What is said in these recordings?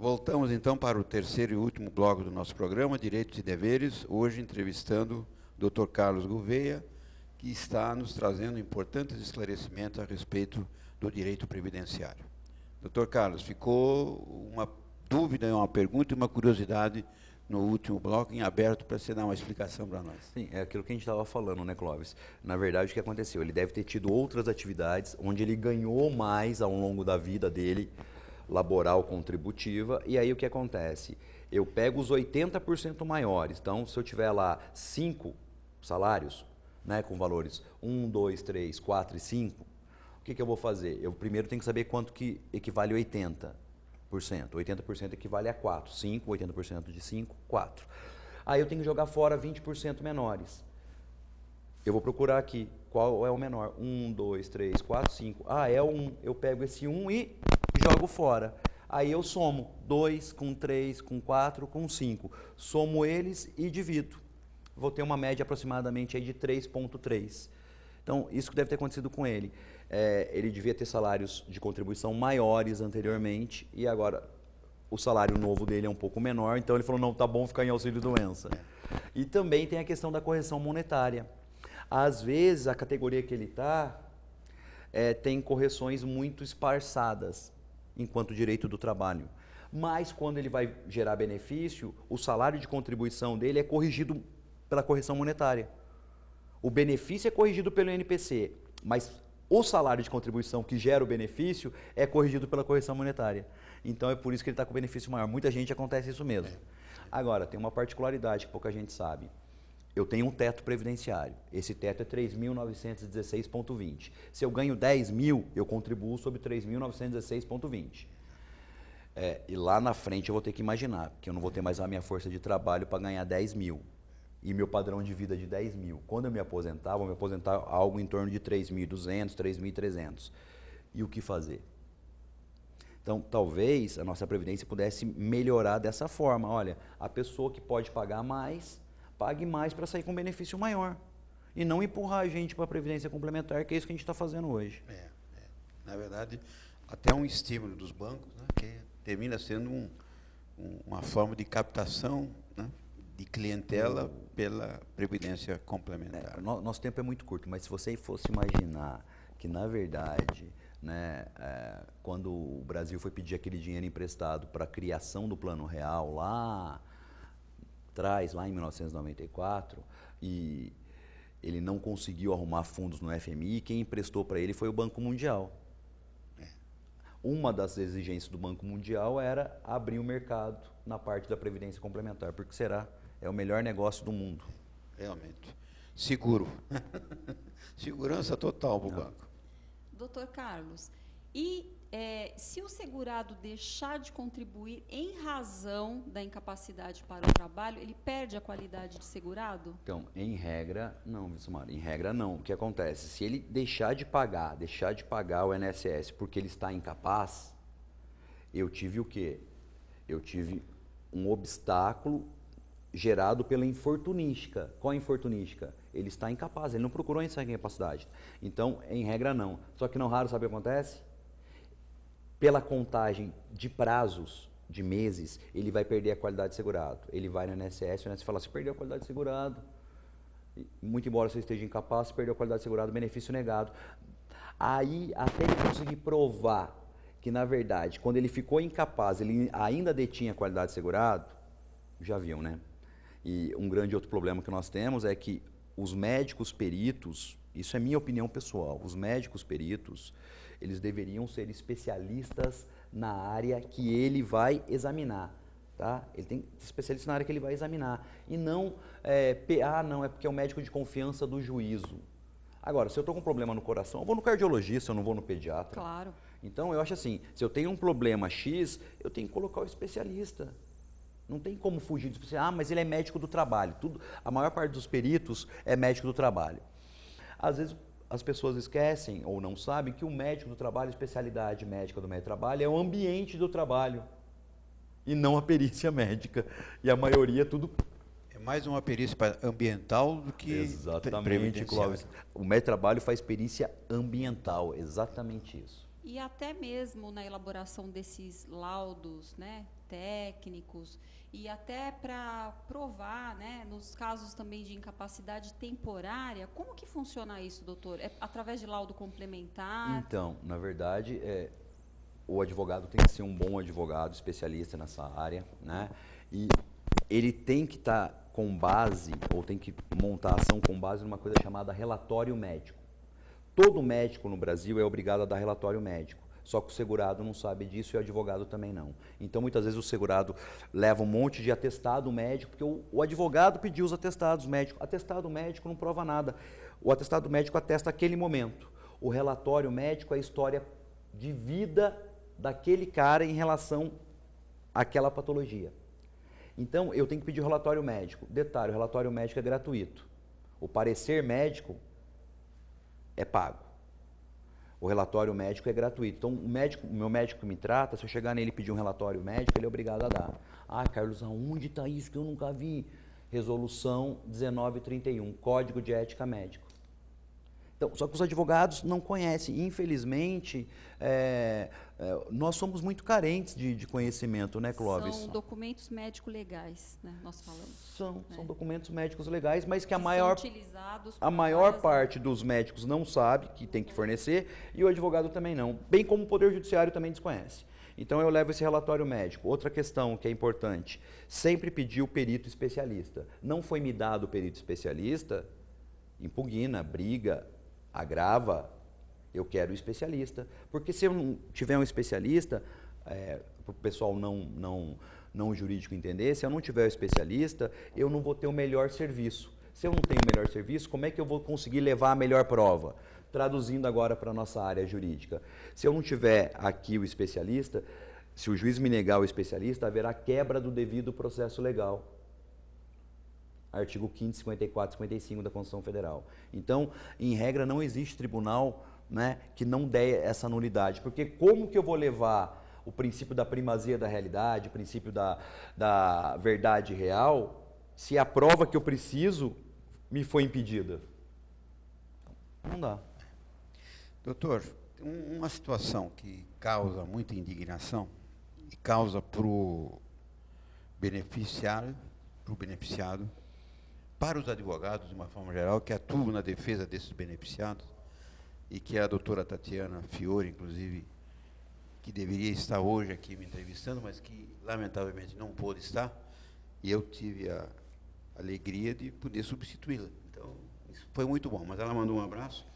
Voltamos então para o terceiro e último bloco do nosso programa, Direitos e Deveres, hoje entrevistando o Dr. Carlos Gouveia, que está nos trazendo importantes esclarecimentos a respeito do direito previdenciário. Dr. Carlos, ficou uma dúvida, uma pergunta e uma curiosidade no último bloco em aberto para você dar uma explicação para nós. Sim, é aquilo que a gente estava falando, né, Clóvis? Na verdade, o que aconteceu? Ele deve ter tido outras atividades onde ele ganhou mais ao longo da vida dele, laboral, contributiva, e aí o que acontece? Eu pego os 80% maiores, então se eu tiver lá 5 salários, né, com valores 1, 2, 3, 4 e 5, o que eu vou fazer? Eu primeiro tenho que saber quanto que equivale a 80%. 80% equivale a 4, 5, 80% de 5, 4. Aí eu tenho que jogar fora 20% menores. Eu vou procurar aqui, qual é o menor? 1, 2, 3, 4, 5. Ah, é o 1. Eu pego esse 1 e jogo fora. Aí eu somo 2 com 3, com 4, com 5. Somo eles e divido. Vou ter uma média aproximadamente aí de 3,3. Então, isso que deve ter acontecido com ele. Ele devia ter salários de contribuição maiores anteriormente e agora o salário novo dele é um pouco menor, então ele falou, não, tá bom ficar em auxílio-doença. E também tem a questão da correção monetária. Às vezes, a categoria que ele está tem correções muito esparçadas, enquanto direito do trabalho. Mas, quando ele vai gerar benefício, o salário de contribuição dele é corrigido pela correção monetária. O benefício é corrigido pelo INPC, mas o salário de contribuição que gera o benefício é corrigido pela correção monetária. Então, é por isso que ele está com o benefício maior. Muita gente acontece isso mesmo. Agora, tem uma particularidade que pouca gente sabe. Eu tenho um teto previdenciário. Esse teto é 3.916,20. Se eu ganho 10 mil, eu contribuo sobre 3.916,20. E lá na frente eu vou ter que imaginar, que eu não vou ter mais a minha força de trabalho para ganhar 10 mil. E meu padrão de vida de 10 mil. Quando eu me aposentar, vou me aposentar algo em torno de 3.200, 3.300. E o que fazer? Então, talvez a nossa Previdência pudesse melhorar dessa forma. Olha, a pessoa que pode pagar mais, pague mais para sair com um benefício maior. E não empurrar a gente para a Previdência Complementar, que é isso que a gente está fazendo hoje. Na verdade, até um estímulo dos bancos, né, que termina sendo uma forma de captação, né, de clientela pela Previdência Complementar. Nosso tempo é muito curto, mas se você fosse imaginar que, na verdade, né, quando o Brasil foi pedir aquele dinheiro emprestado para a criação do Plano Real, lá em 1994, e ele não conseguiu arrumar fundos no FMI, quem emprestou para ele foi o Banco Mundial. Uma das exigências do Banco Mundial era abrir o mercado na parte da Previdência Complementar, porque é o melhor negócio do mundo. Realmente. Seguro. Segurança total para o banco. Doutor Carlos, e se o segurado deixar de contribuir em razão da incapacidade para o trabalho, ele perde a qualidade de segurado? Então, em regra, não, Vilsomar, em regra não. O que acontece? Se ele deixar de pagar o INSS porque ele está incapaz, eu tive o quê? Eu tive um obstáculo gerado pela infortunística. Qual a infortunística? Ele está incapaz, ele não procurou essa incapacidade. Então, em regra, não. Só que não raro, sabe o que acontece? Pela contagem de prazos, de meses, ele vai perder a qualidade de segurado. Ele vai no INSS, o INSS fala, você perdeu a qualidade de segurado. Muito embora você esteja incapaz, você perdeu a qualidade de segurado, benefício negado. Aí, até ele conseguir provar que, na verdade, quando ele ficou incapaz, ele ainda detinha a qualidade de segurado, já viam, né? E um grande outro problema que nós temos é que os médicos peritos, isso é minha opinião pessoal, os médicos peritos, eles deveriam ser especialistas na área que ele vai examinar, tá? Ele tem que ser especialista na área que ele vai examinar. E não, não, é porque é o médico de confiança do juízo. Agora, se eu estou com um problema no coração, eu vou no cardiologista, eu não vou no pediatra. Claro. Então, eu acho assim, se eu tenho um problema X, eu tenho que colocar o especialista. Não tem como fugir disso. Mas ele é médico do trabalho. A maior parte dos peritos é médico do trabalho. Às vezes, as pessoas esquecem ou não sabem que o médico do trabalho, a especialidade médica do médico do trabalho, é o ambiente do trabalho e não a perícia médica. E a maioria tudo... É mais uma perícia ambiental do que exatamente, Clóvis. O médico do trabalho faz perícia ambiental, exatamente isso. E até mesmo na elaboração desses laudos, né, técnicos e até para provar, né, nos casos também de incapacidade temporária. Como que funciona isso, doutor? É através de laudo complementar? Então, na verdade, o advogado tem que ser um bom advogado, especialista nessa área, né? E ele tem que estar com base, ou tem que montar a ação com base numa coisa chamada relatório médico. Todo médico no Brasil é obrigado a dar relatório médico, só que o segurado não sabe disso e o advogado também não. Então, muitas vezes o segurado leva um monte de atestado médico, porque o advogado pediu os atestados médicos. Atestado médico não prova nada. O atestado médico atesta aquele momento. O relatório médico é a história de vida daquele cara em relação àquela patologia. Então, eu tenho que pedir o relatório médico. Detalhe, o relatório médico é gratuito. O parecer médico é pago. O relatório médico é gratuito. Então, o meu médico que me trata, se eu chegar nele e pedir um relatório médico, ele é obrigado a dar. Ah, Carlos, aonde está isso que eu nunca vi? Resolução 1931, Código de Ética Médico. Então, só que os advogados não conhecem. Infelizmente, nós somos muito carentes de conhecimento, né, Clóvis? São documentos médico-legais, né, nós falamos. São documentos médicos legais, mas que são utilizados a maior parte dos médicos não sabe que tem que fornecer e o advogado também não, bem como o Poder Judiciário também desconhece. Então, eu levo esse relatório médico. Outra questão que é importante, sempre pedir o perito especialista. Não foi me dado o perito especialista, impugna, briga, agrava, eu quero o especialista. Porque se eu não tiver um especialista, para o pessoal não jurídico entender, se eu não tiver um especialista, eu não vou ter o melhor serviço. Se eu não tenho o melhor serviço, como é que eu vou conseguir levar a melhor prova? Traduzindo agora para a nossa área jurídica. Se eu não tiver aqui o especialista, se o juiz me negar o especialista, haverá quebra do devido processo legal. Artigo 5º, 54 e 55 da Constituição Federal. Então, em regra, não existe tribunal, né, que não dê essa nulidade. Porque como que eu vou levar o princípio da primazia da realidade, o princípio da verdade real, se a prova que eu preciso me foi impedida? Não dá. Doutor, uma situação que causa muita indignação e causa para o beneficiário, para os advogados, de uma forma geral, que atuam na defesa desses beneficiados, e que a doutora Tatiana Fiore, inclusive, que deveria estar hoje aqui me entrevistando, mas que, lamentavelmente, não pôde estar, e eu tive a alegria de poder substituí-la. Então, isso foi muito bom. Mas ela mandou um abraço,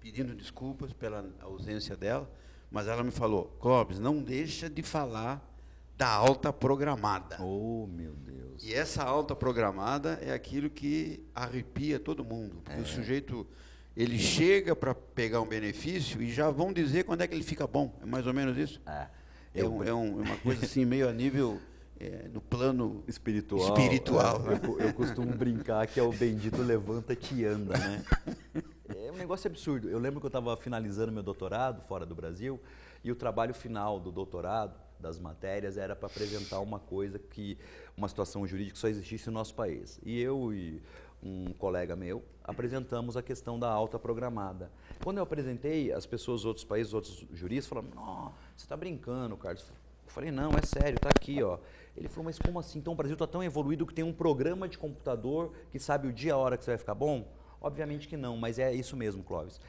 pedindo desculpas pela ausência dela, mas ela me falou, Clóvis, não deixa de falar da alta programada. Oh, meu Deus. E essa alta programada é aquilo que arrepia todo mundo. Porque o sujeito, ele chega para pegar um benefício e já vão dizer quando é que ele fica bom. É mais ou menos isso? É uma coisa assim, meio a nível, no plano espiritual. Eu costumo brincar que é o bendito levanta-te e anda, né? É um negócio absurdo. Eu lembro que eu estava finalizando meu doutorado fora do Brasil e o trabalho final do doutorado, das matérias, era para apresentar uma situação jurídica que só existisse no nosso país. E eu e um colega meu apresentamos a questão da alta programada. Quando eu apresentei, as pessoas dos outros países, outros juristas, falaram, não, você está brincando, Carlos. Eu falei, não, é sério, está aqui, ó. Ele falou, mas como assim? Então o Brasil está tão evoluído que tem um programa de computador que sabe o dia e a hora que você vai ficar bom? Obviamente que não, mas é isso mesmo, Clóvis.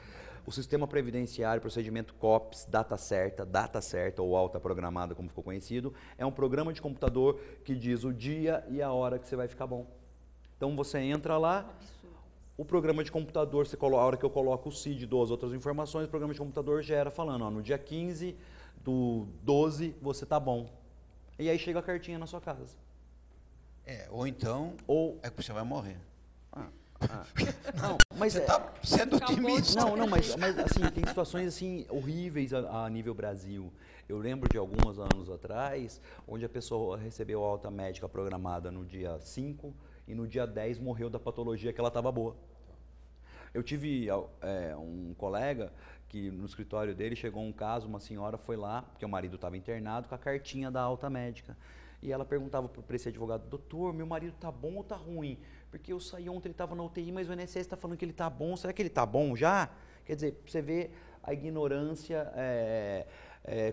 O sistema previdenciário, procedimento COPS, data certa ou alta programada, como ficou conhecido, é um programa de computador que diz o dia e a hora que você vai ficar bom. Então você entra lá, o programa de computador, a hora que eu coloco o CID, dou as outras informações, o programa de computador gera falando, ó, no dia 15 do 12 você tá bom. E aí chega a cartinha na sua casa. Ou então, é que você vai morrer. Não, mas você está sendo otimista. Não, mas assim, tem situações assim horríveis a nível Brasil. Eu lembro de alguns anos atrás, onde a pessoa recebeu alta médica programada no dia 5 e no dia 10 morreu da patologia que ela estava boa. Eu tive um colega que no escritório dele chegou um caso, uma senhora foi lá, porque o marido estava internado, com a cartinha da alta médica. E ela perguntava para esse advogado, doutor, meu marido está bom ou está ruim? Porque eu saí ontem, ele estava na UTI, mas o INSS está falando que ele está bom. Será que ele está bom já? Quer dizer, você vê a ignorância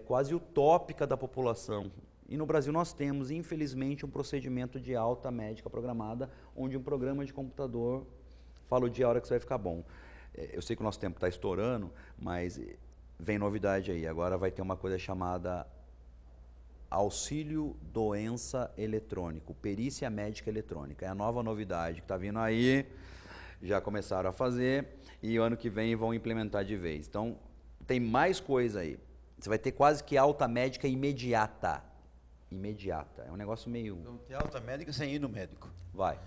quase utópica da população. E no Brasil nós temos, infelizmente, um procedimento de alta médica programada, onde um programa de computador fala o dia e a hora que você vai ficar bom. Eu sei que o nosso tempo está estourando, mas vem novidade aí. Agora vai ter uma coisa chamada auxílio doença eletrônico, perícia médica eletrônica. É a nova novidade que está vindo aí, já começaram a fazer e o ano que vem vão implementar de vez. Então, tem mais coisa aí. Você vai ter quase que alta médica imediata. Imediata. É um negócio meio... Então, tem alta médica sem ir no médico. Vai.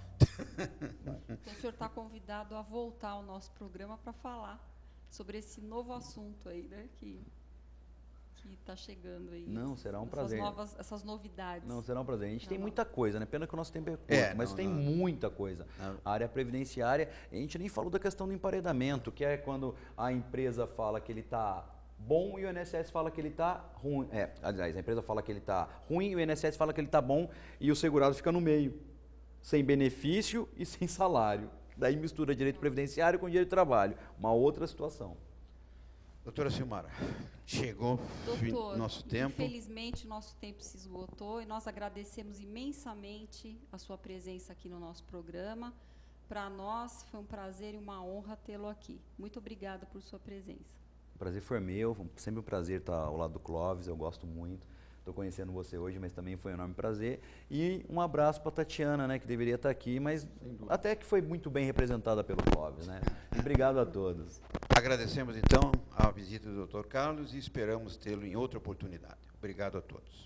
Então, o senhor está convidado a voltar ao nosso programa para falar sobre esse novo assunto aí, né? Que está chegando aí. Não, será um prazer. Essas novidades. Não, será um prazer. A gente tem muita coisa, né? Pena que o nosso tempo é curto, mas tem muita coisa. A área previdenciária, a gente nem falou da questão do emparedamento, que é quando a empresa fala que ele está bom e o INSS fala que ele está ruim. Aliás, a empresa fala que ele está ruim e o INSS fala que ele está bom e o segurado fica no meio, sem benefício e sem salário. Daí mistura direito previdenciário com direito de trabalho. Uma outra situação. Doutora Silmara, chegou o nosso tempo. Infelizmente, nosso tempo se esgotou e nós agradecemos imensamente a sua presença aqui no nosso programa. Para nós foi um prazer e uma honra tê-lo aqui. Muito obrigada por sua presença. O prazer foi meu, sempre um prazer estar ao lado do Clóvis, eu gosto muito. Estou conhecendo você hoje, mas também foi um enorme prazer. E um abraço para a Tatiana, né, que deveria estar aqui, mas até que foi muito bem representada pelo Clóvis, né? Obrigado a todos. Agradecemos, então, a visita do Dr. Carlos e esperamos tê-lo em outra oportunidade. Obrigado a todos.